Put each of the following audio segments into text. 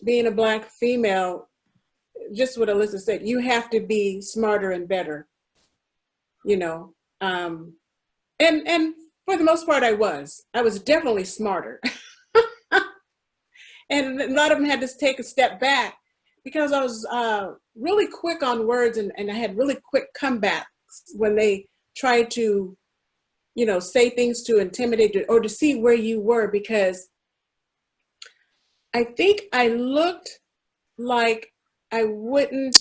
being a Black female, just what Alyssa said, you have to be smarter and better, you know. And for the most part, I was definitely smarter. And a lot of them had to take a step back because I was really quick on words, and I had really quick comebacks when they tried to, you know, say things to intimidate you or to see where you were, because I think I looked like I wouldn't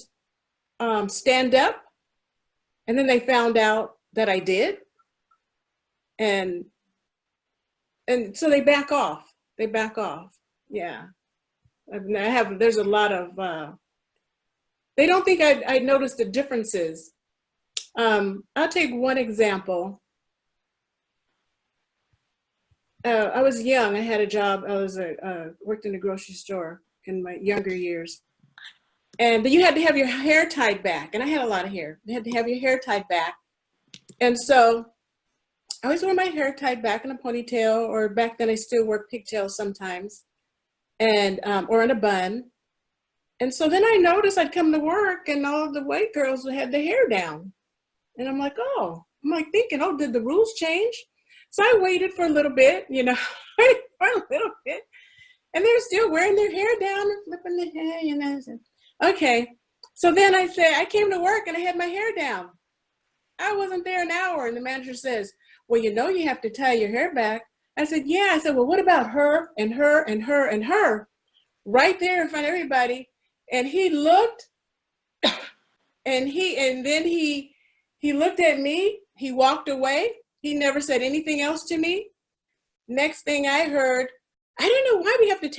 stand up, and then they found out that I did, and so they back off. They back off. Yeah, there's a lot of, they don't think I noticed the differences. I'll take one example. I was young. I had a job. I was worked in a grocery store in my younger years. But you had to have your hair tied back. And I had a lot of hair. You had to have your hair tied back. And so I always wore my hair tied back in a ponytail, or back then I still wore pigtails sometimes, and or in a bun. And so then I noticed I'd come to work and all the white girls had their hair down. And I'm like, oh, I'm like thinking, oh, did the rules change? So I waited for a little bit, you know, waited for a little bit. And they're still wearing their hair down and flipping their hair, you know. Okay. So then I said, I came to work and I had my hair down. I wasn't there an hour. And the manager says, well, you know, you have to tie your hair back. I said, yeah. I said, well, what about her and her and her and her? Right there in front of everybody. And he looked and then he looked at me. He walked away. He never said anything else to me. Next thing I heard, I don't know why we have to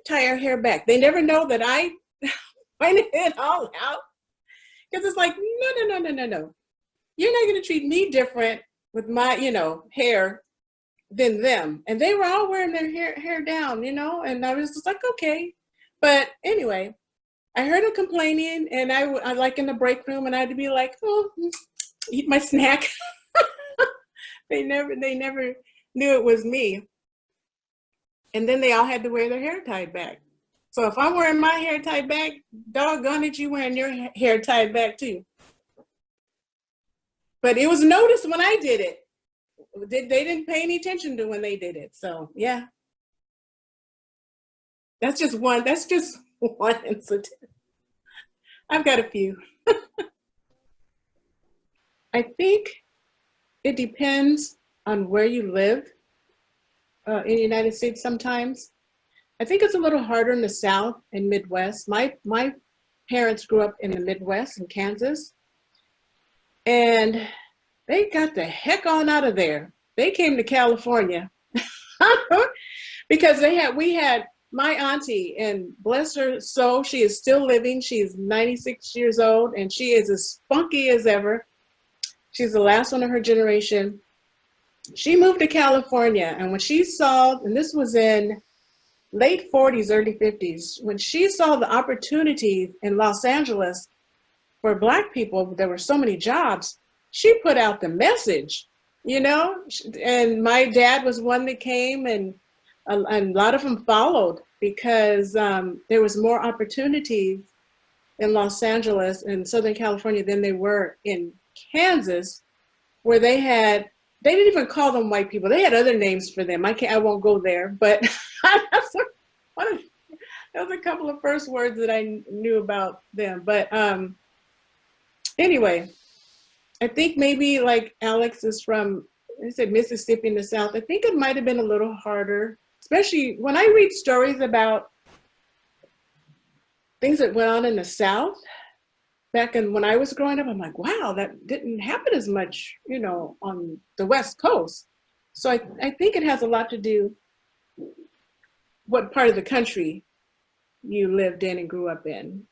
tie our hair back. They never know that I pointed it all out. Because it's like, no. You're not going to treat me different with my, you know, hair than them. And they were all wearing their hair down, you know, and I was just like, okay. But anyway, I heard them complaining, and I like in the break room, and I had to be like, oh, eat my snack. They never knew it was me. And then they all had to wear their hair tied back. So if I'm wearing my hair tied back, doggone it, you wearing your hair tied back too. But it was noticed when I did it. They didn't pay any attention to when they did it. So yeah. That's just one incident. I've got a few. I think it depends on where you live in the United States sometimes. I think it's a little harder in the South and Midwest. My parents grew up in the Midwest in Kansas, and they got the heck on out of there. They came to California because we had my auntie, and bless her soul, she is still living. She is 96 years old, and she is as spunky as ever. She's the last one of her generation. She moved to California, and when she saw, and this was in late 40s, early 50s, when she saw the opportunities in Los Angeles for Black people, there were so many jobs, she put out the message, you know, and my dad was one that came, and a lot of them followed because there was more opportunities in Los Angeles and Southern California than they were in Kansas, where they didn't even call them white people. They had other names for them. I won't go there, but that was a couple of first words that I knew about them. But anyway, I think maybe like Alex is from, I said Mississippi in the South. I think it might have been a little harder, especially when I read stories about things that went on in the South. Back when I was growing up, I'm like, wow, that didn't happen as much, you know, on the West Coast. So I think it has a lot to do what part of the country you lived in and grew up in.